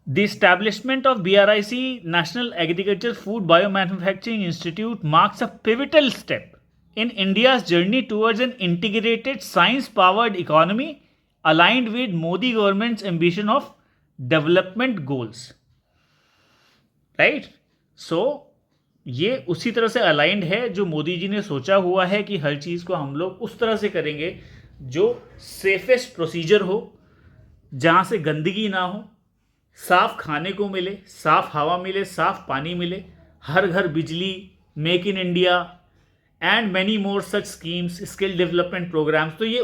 The establishment of BRIC, National Agriculture Food Biomanufacturing Institute, marks a pivotal step in India's journey towards an integrated science-powered economy aligned with Modi government's ambition of development goals. Right? So, ये उसी तरह से aligned है जो मोदी जी ने सोचा हुआ है कि हर चीज़ को हम लोग उस तरह से करेंगे जो सेफेस्ट प्रोसीजर हो, जहाँ से गंदगी ना हो, साफ खाने को मिले, साफ हवा मिले, साफ पानी मिले, हर घर बिजली, make in India and many more such schemes, skill development programmes. तो ये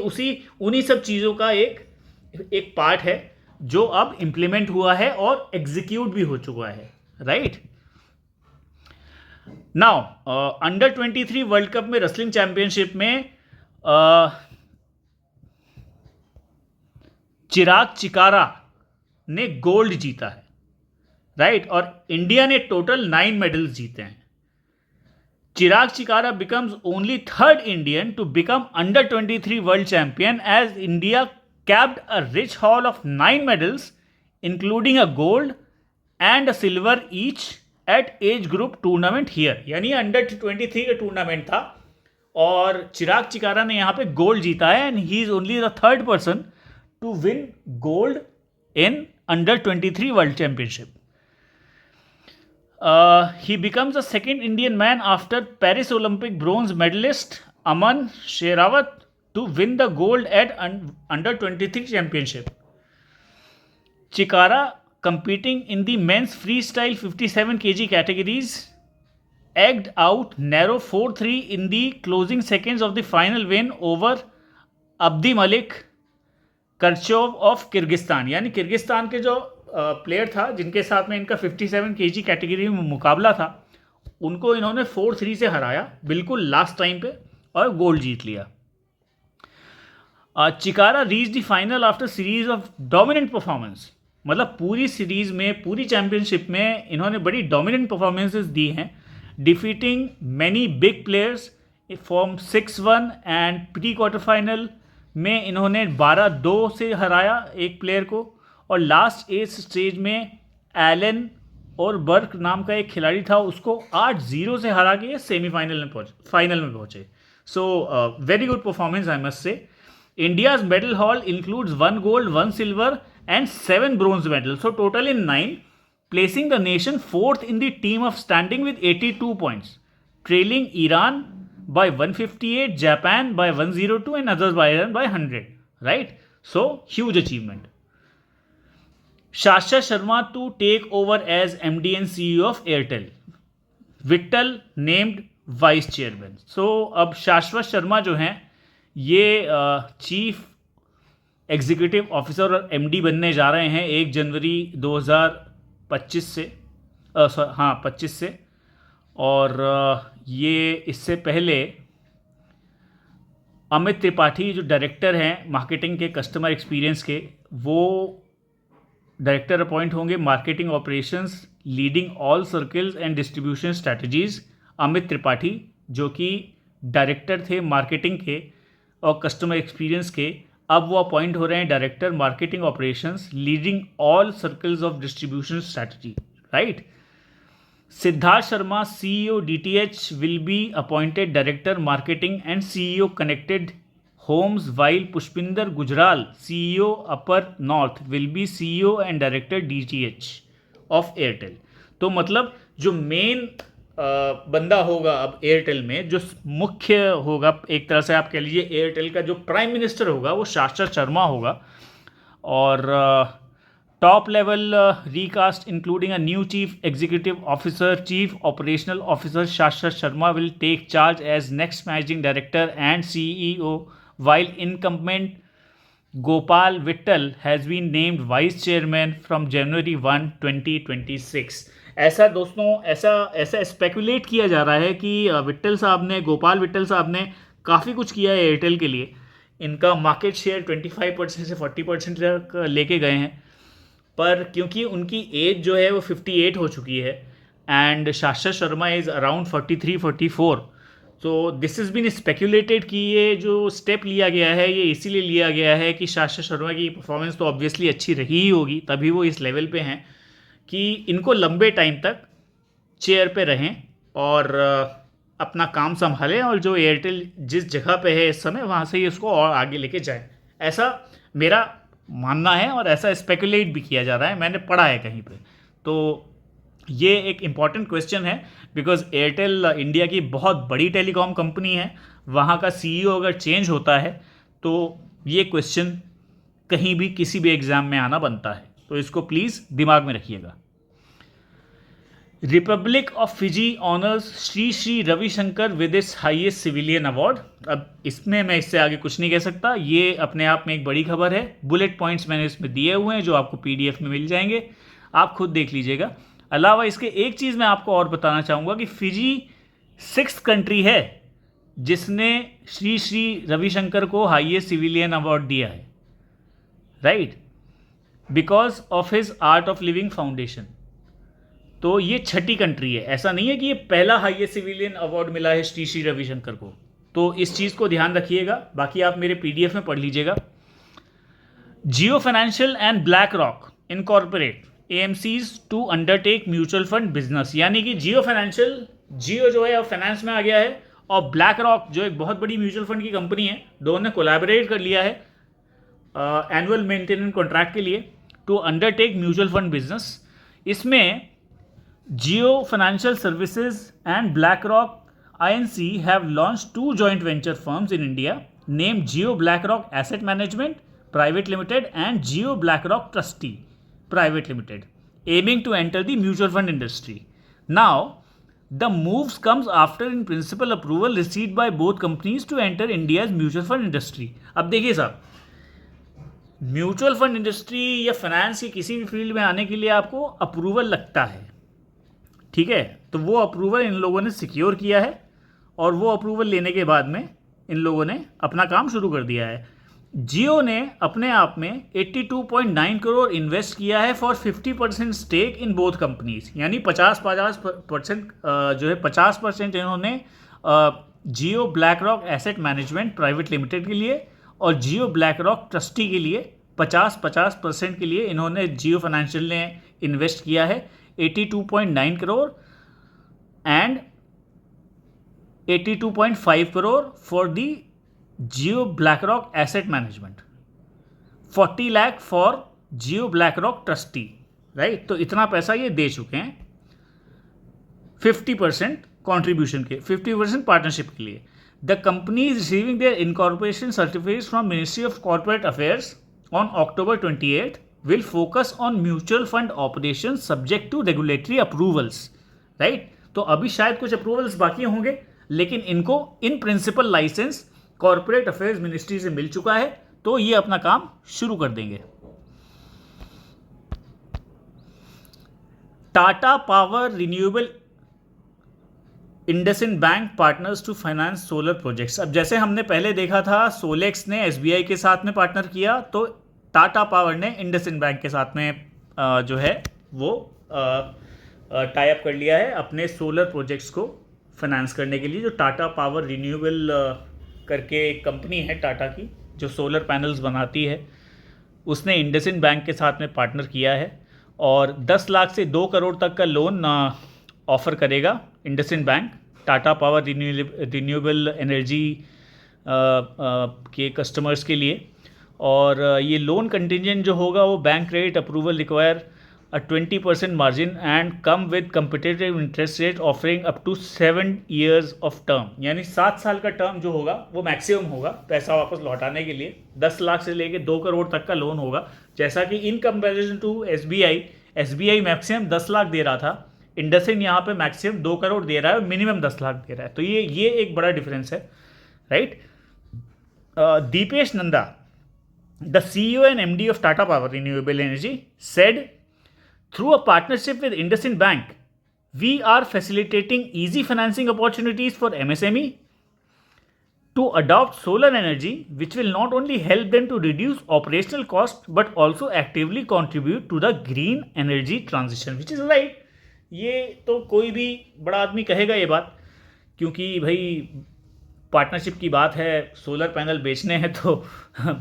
उन्हीं सब चीज़ों का एक पार्ट है जो अब इम्प्लीमेंट हुआ है और एग्जीक्यूट भी हो चुका है। Right now, under 23 world cup में रेसलिंग चैंपियनशिप में चिराग चिकारा ने गोल्ड जीता है। राइट, और इंडिया ने टोटल 9 मेडल्स जीते हैं। चिराग चिकारा becomes only third Indian to become under 23 world champion, as India capped a rich haul of 9 medals, including a gold and a silver each at age group tournament here। यानी under 23 का tournament था और चिराग चिकारा ने यहाँ पे gold जीता है, and he is only the third person to win gold in under 23 world championship. He becomes the second Indian man after Paris Olympic bronze medalist Aman Sherawat to win the gold at under 23 championship. Chikara, competing in the men's freestyle 57 kg categories, egged out narrow 4-3 in the closing seconds of the final win over Abdi Malik Karchov of Kyrgyzstan। यानी Kyrgyzstan के जो player था जिनके साथ में इनका 57 kg category में मुकाबला था, उनको इन्होंने 4-3 से हराया बिल्कुल लास्ट टाइम पे और गोल्ड जीत लिया। Chikara reach the final after series of dominant performance. मतलब पूरी सीरीज में, पूरी चैंपियनशिप में इन्होंने बड़ी डोमिनेंट परफॉर्मेंसेस दी हैं, defeating many big players from 6-1, and pre quarter final में इन्होंने 12-2 से हराया एक प्लेयर को, और लास्ट 8 स्टेज में एलन और बर्क नाम का एक खिलाड़ी था, उसको 8-0 से हरा के सेमीफाइनल में पहुंचे। So very good performance I must say. India's medal hall includes 1 gold, 1 silver and 7 bronze medal, so total in 9, placing the nation 4th in the team of standing with 82 points, trailing Iran by 158, Japan by 102 and Azerbaijan by 100. Right? So, huge achievement. Shasha Sharma to take over as MD and CEO of Airtel. Vittal named Vice Chairman. So, अब शाश्वत शर्मा जो हैं ये chief executive officer और MD बनने जा रहे हैं 1 जनवरी 2025 से 25 से। और ये इससे पहले अमित त्रिपाठी जो डायरेक्टर हैं मार्केटिंग के, कस्टमर एक्सपीरियंस के, वो डायरेक्टर अपॉइंट होंगे marketing operations, leading all circles and distribution strategies. Amit Tripathi जो कि डायरेक्टर थे मार्केटिंग के और कस्टमर एक्सपीरियंस के, अब वो अपॉइंट हो रहे हैं director marketing operations, leading all circles of distribution strategy. Right. Siddharth Sharma, CEO DTH, will be appointed Director Marketing and CEO Connected Homes, while Pushpinder Gujral, CEO Upper North, will be CEO and Director DTH of Airtel। तो मतलब जो main बंदा होगा अब Airtel में, जो मुख्य होगा, एक तरह से आप कह लीजिए एयरटेल का जो प्राइम मिनिस्टर होगा वो शाश्वत शर्मा होगा। और top level recast including a new chief executive officer, chief operational officer Shashwat Sharma will take charge as next managing director and CEO, while incumbent Gopal Vittal has been named vice chairman from January 1, 2026। ऐसा दोस्तों, ऐसा ऐसा speculate किया जा रहा है कि विट्ठल साहब ने, गोपाल विट्ठल साहब ने काफ़ी कुछ किया है एयरटेल के लिए। इनका मार्केट शेयर 25% से 40% तक लेके गए हैं, पर क्योंकि उनकी एज जो है वो 58 हो चुकी है एंड शाश्वत शर्मा इज़ अराउंड 43-44, तो दिस इज़ बीन स्पेकुलेटेड कि ये जो स्टेप लिया गया है ये इसीलिए लिया गया है कि शाश्वत शर्मा की परफॉर्मेंस तो ऑब्वियसली अच्छी रही ही होगी, तभी वो इस लेवल पे हैं कि इनको लंबे टाइम तक चेयर पे रहें और अपना काम संभालें, और जो एयरटेल जिस जगह पे है इस समय वहाँ से ही उसको और आगे लेके जाए, ऐसा मेरा मानना है और ऐसा स्पेकुलेट भी किया जा रहा है, मैंने पढ़ा है कहीं पे। तो ये एक इम्पॉर्टेंट क्वेश्चन है बिकॉज एयरटेल इंडिया की बहुत बड़ी टेलीकॉम कंपनी है, वहाँ का सीईओ अगर चेंज होता है तो ये क्वेश्चन कहीं भी किसी भी एग्ज़ाम में आना बनता है, तो इसको प्लीज़ दिमाग में रखिएगा। Republic of Fiji honours Shri Shri Ravishankar with its highest civilian award. अब इसमें मैं इससे आगे कुछ नहीं कह सकता, ये अपने आप में एक बड़ी खबर है। बुलेट पॉइंट्स मैंने इसमें दिए हुए हैं जो आपको पीडीएफ में मिल जाएंगे, आप खुद देख लीजिएगा। अलावा इसके एक चीज़ मैं आपको और बताना चाहूँगा कि फिजी 6th कंट्री है जिसने श्री श्री रविशंकर को हाईएस्ट सिविलियन अवार्ड दिया है, right, because of his art of living foundation. तो ये 6ठी कंट्री है, ऐसा नहीं है कि ये पहला हाईएस्ट सिविलियन अवार्ड मिला है श्री श्री रविशंकर को। तो इस चीज़ को ध्यान रखिएगा, बाकी आप मेरे पीडीएफ में पढ़ लीजिएगा। Jio financial and BlackRock incorporate AMCs to undertake mutual fund business, यानी कि जियो फाइनेंशियल, जियो जो है अब फाइनेंस में आ गया है, और ब्लैक रॉक जो एक बहुत बड़ी म्यूचुअल फंड की कंपनी है, दोनों ने कोलैबोरेट कर लिया है एनुअल मेंटेनेंस कॉन्ट्रैक्ट के लिए to undertake mutual fund business. इसमें Jio financial services and BlackRock INC have launched 2 joint venture firms in India named Jio BlackRock Asset Management Private Limited and Jio BlackRock Trustee Private Limited, aiming to enter the mutual fund industry. Now, the moves comes after in principle approval received by both companies to enter India's mutual fund industry. अब देखिए साहब, mutual fund industry या finance की किसी भी field में आने के लिए आपको अप्रूवल लगता है, ठीक है, तो वो अप्रूवल इन लोगों ने सिक्योर किया है और वो अप्रूवल लेने के बाद में इन लोगों ने अपना काम शुरू कर दिया है। जियो ने अपने आप में 82.9 करोड़ इन्वेस्ट किया है for 50% stake in both companies, यानी 50% जो है 50% इन्होंने Jio BlackRock asset management private limited के लिए और जियो ब्लैक रॉक ट्रस्टी के लिए 50% के लिए इन्होंने जियो फाइनेंशियल ने इन्वेस्ट किया है 82.9 crore and 82.5 crore for the Jio BlackRock asset management, 40 lakh for Jio black rock trustee, right. तो इतना पैसा ये दे चुके हैं 50% कॉन्ट्रीब्यूशन के, 50% पार्टनरशिप के लिए। The company is receiving their incorporation certificate from ministry of corporate affairs on October 28 will focus on mutual fund operations subject to regulatory approvals, right। तो अभी शायद कुछ अप्रूवल्स बाकी होंगे, लेकिन इनको in principle licence corporate affairs ministry से मिल चुका है, तो ये अपना काम शुरू कर देंगे। Tata power Renewable IndusInd Bank partners to finance solar projects. अब जैसे हमने पहले देखा था सोलेक्स ने SBI के साथ में पार्टनर किया, तो टाटा पावर ने इंडसइंड बैंक के साथ में जो है वो टाई अप कर लिया है अपने सोलर प्रोजेक्ट्स को फाइनेंस करने के लिए। जो टाटा पावर रिन्यूएबल करके एक कंपनी है टाटा की जो सोलर पैनल्स बनाती है, उसने इंडसइंड बैंक के साथ में पार्टनर किया है और 10 लाख से 2 करोड़ तक का लोन ऑफ़र करेगा IndusInd bank Tata power renewable energy के कस्टमर्स के लिए। और ये लोन कंटिजेंट जो होगा वो bank credit approval require 20% margin and come with competitive interest rate offering up to 7 years of term, यानी 7 साल का टर्म जो होगा वो मैक्सिमम होगा पैसा वापस लौटाने के लिए। 10 लाख से लेके 2 करोड़ तक का लोन होगा, जैसा कि in comparison to SBI maximum 10 lakh दे रहा था, इंडसइंड यहाँ पे मैक्सिमम 2 करोड़ दे रहा है और मिनिमम 10 लाख दे रहा है। तो ये एक बड़ा डिफरेंस है, right. Dipesh Nanda, the CEO and MD of Tata Power Renewable Energy, said through a partnership with IndusInd Bank, We are facilitating easy financing opportunities for MSME to adopt solar energy, which will not only help them to reduce operational cost but also actively contribute to the green energy transition, which is right. ये तो कोई भी बड़ा आदमी कहेगा ये बात, क्योंकि भाई पार्टनरशिप की बात है, सोलर पैनल बेचने हैं तो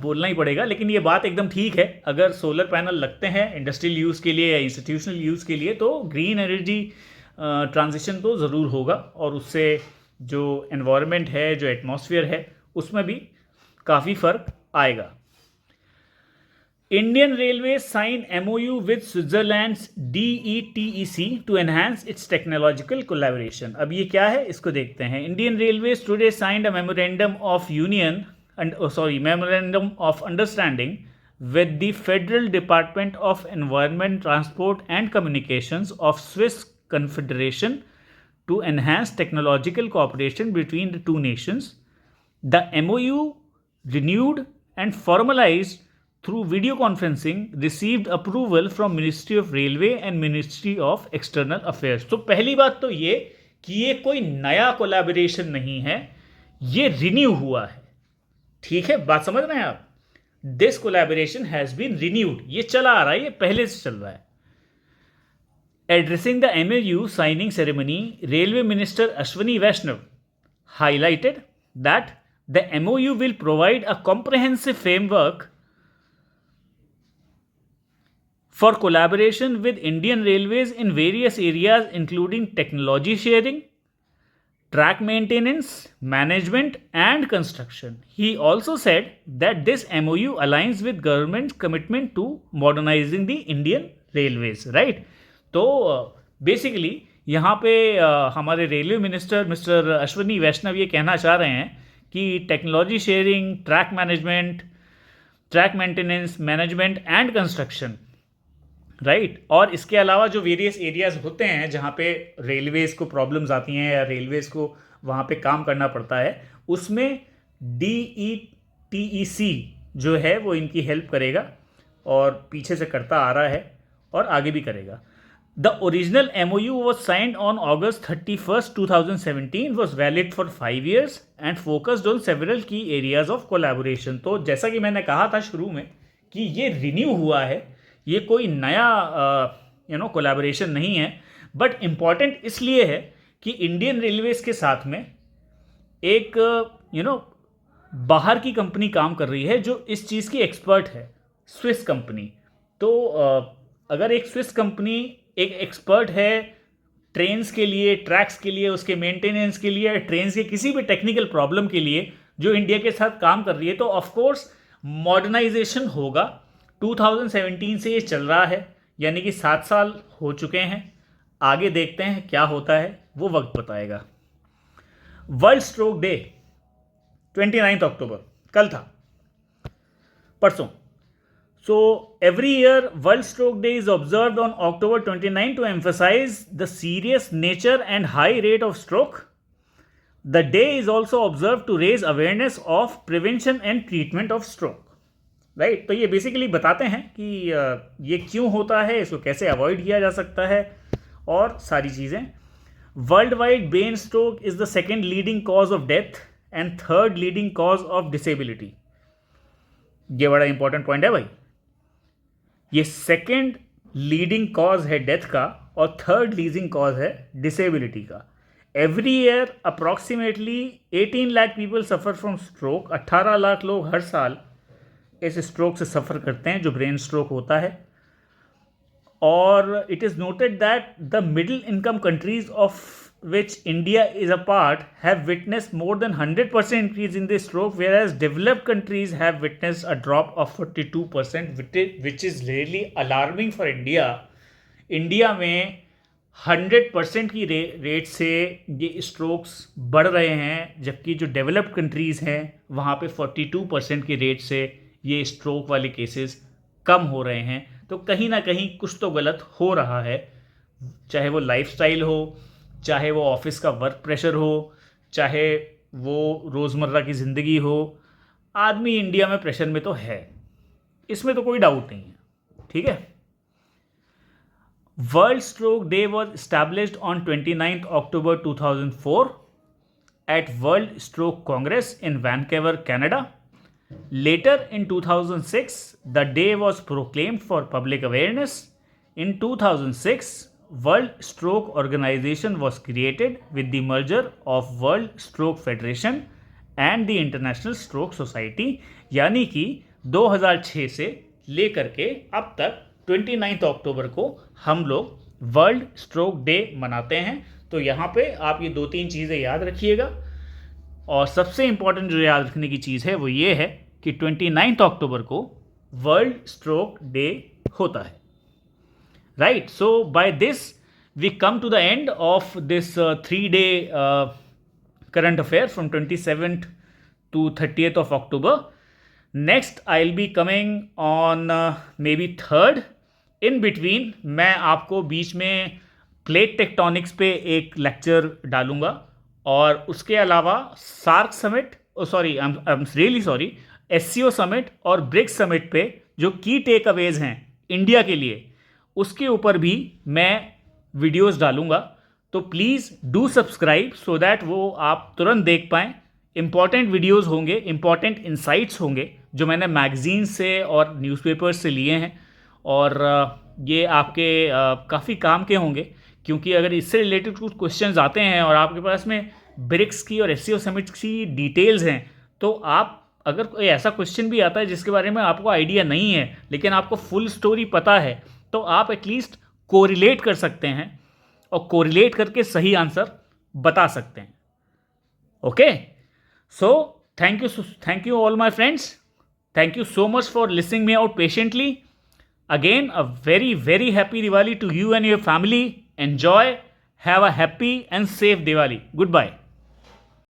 बोलना ही पड़ेगा। लेकिन ये बात एकदम ठीक है, अगर सोलर पैनल लगते हैं इंडस्ट्रियल यूज़ के लिए या इंस्टीट्यूशनल यूज़ के लिए तो ग्रीन एनर्जी ट्रांजिशन तो ज़रूर होगा, और उससे जो एनवायरनमेंट है, जो एटमॉस्फेयर है, उसमें भी काफ़ी फ़र्क आएगा। Indian Railways signed MOU with Switzerland's DETEC to enhance its technological collaboration. अब ये क्या है इसको देखते हैं। Indian Railways today signed a memorandum of understanding with the Federal Department of Environment, Transport and Communications of Swiss Confederation to enhance technological cooperation between the two nations. The MOU, renewed and formalized through video conferencing, received approval from Ministry of Railway and Ministry of External Affairs. तो पहली बात तो ये कि ये कोई नया collaboration नहीं है, ये रिन्यू हुआ है। ठीक है, बात समझ रहे हैं आप? This collaboration has been renewed, ये चला आ रहा है, ये पहले से चल रहा है। Addressing the MOU signing ceremony, Railway Minister Ashwini Vaishnav highlighted that the MOU will provide a comprehensive framework for collaboration with Indian Railways in various areas including technology sharing, track maintenance, management and construction. He also said that this MOU aligns with government's commitment to modernizing the Indian Railways, right? तो basically यहाँ पे हमारे railway minister mister Ashwini वैष्णव ये कहना चाह रहे हैं कि technology sharing, track management, track maintenance, management and construction, right, और इसके अलावा जो वेरियस एरियाज होते हैं जहाँ पे रेलवेज को प्रॉब्लम्स आती हैं या रेलवेज को वहाँ पे काम करना पड़ता है, उसमें DETEC जो है वो इनकी हेल्प करेगा और पीछे से करता आ रहा है और आगे भी करेगा। The original MOU was signed on August 31st, 2017, was valid for 5 years and focused on several key areas of collaboration. तो जैसा कि मैंने कहा था शुरू में कि ये रिन्यू हुआ है, ये कोई नया कोलैबोरेशन नहीं है, बट इम्पॉर्टेंट इसलिए है कि इंडियन रेलवेज के साथ में एक बाहर की कंपनी काम कर रही है जो इस चीज़ की एक्सपर्ट है, स्विस कंपनी। तो अगर एक स्विस कंपनी एक एक्सपर्ट है ट्रेन्स के लिए, ट्रैक्स के लिए, उसके मेंटेनेंस के लिए, ट्रेन्स के किसी भी टेक्निकल प्रॉब्लम के लिए जो इंडिया के साथ काम कर रही है, तो ऑफ कोर्स मॉडर्नाइजेशन होगा। 2017 से ये चल रहा है, यानी कि 7 साल हो चुके हैं। आगे देखते हैं क्या होता है, वो वक्त बताएगा। वर्ल्ड स्ट्रोक डे 29 अक्टूबर, कल था, परसों। So every year World Stroke Day is observed on October 29 to emphasize the serious nature and high rate of stroke. The day is also observed to raise awareness of prevention and treatment of stroke. Right? तो ये basically बताते हैं कि ये क्यों होता है, इसको कैसे अवॉइड किया जा सकता है और सारी चीज़ें। World wide brain stroke is the second leading cause of death and third leading cause of disability. ये बड़ा इंपॉर्टेंट पॉइंट है भाई। ये सेकेंड लीडिंग कॉज है डेथ का और थर्ड लीडिंग कॉज है डिसेबिलिटी का। Every year approximately 18 lakh people suffer from stroke. 18 lakh लोग हर साल इस स्ट्रोक से सफ़र करते हैं जो ब्रेन स्ट्रोक होता है। और it is noted that the middle income countries of which India is a part have witnessed more than 100% increase in this stroke, whereas developed countries have witnessed a drop of 42%, which is really alarming for India. India में 100% की rate से ये strokes बढ़ रहे हैं, जबकि जो developed countries हैं वहाँ पे 42% की रेट से ये स्ट्रोक वाले केसेस कम हो रहे हैं। तो कहीं ना कहीं कुछ तो गलत हो रहा है, चाहे वो लाइफस्टाइल हो, चाहे वो ऑफिस का वर्क प्रेशर हो, चाहे वो रोज़मर्रा की ज़िंदगी हो। आदमी इंडिया में प्रेशर में तो है, इसमें तो कोई डाउट नहीं है। ठीक है। World Stroke Day was established on 29th October 2004 at World Stroke Congress in Vancouver, Canada. Later in 2006, the day was proclaimed for public awareness. In 2006, World Stroke Organization was created with the merger of World Stroke Federation and the International Stroke Society, यानी कि 2006 से लेकर के अब तक 29 अक्टूबर को हम लोग वर्ल्ड स्ट्रोक डे मनाते हैं. तो यहाँ पे आप ये 2-3 चीज़ें याद रखिएगा. और सबसे इम्पॉर्टेंट जो याद रखने की चीज़ है वो ये है कि 29 अक्टूबर को वर्ल्ड स्ट्रोक डे होता है. Right. So by this we come to the end of this 3-day current affair from 27th to 30th of October. Next I'll be coming on maybe 3rd. In between मैं आपको बीच में plate tectonics पे एक lecture डालूंगा और उसके अलावा SAARC summit, sorry I am really sorry, SCO summit और ब्रिक्स समिट पे जो की टेक अवेज हैं इंडिया के लिए उसके ऊपर भी मैं वीडियोस डालूंगा. तो please do subscribe so that वो आप तुरंत देख पाएँ. इंपॉर्टेंट वीडियोस होंगे, इंपॉर्टेंट इंसाइट्स होंगे जो मैंने मैगजीन से और न्यूज़पेपर्स से लिए हैं और ये आपके काफ़ी काम के होंगे क्योंकि अगर इससे रिलेटेड कुछ क्वेश्चंस आते हैं और आपके पास में ब्रिक्स की और एससीओ समिट की डिटेल्स हैं तो आप अगर कोई ऐसा क्वेश्चन भी आता है जिसके बारे में आपको आइडिया नहीं है लेकिन आपको फुल स्टोरी पता है तो आप एटलीस्ट कोरिलेट कर सकते हैं और कोरिलेट करके सही आंसर बता सकते हैं. Okay. So thank you all my friends. Thank you so much for listening me out patiently. Again, a very, very happy Diwali to you and your family. Enjoy. Have a happy and safe Diwali. Goodbye.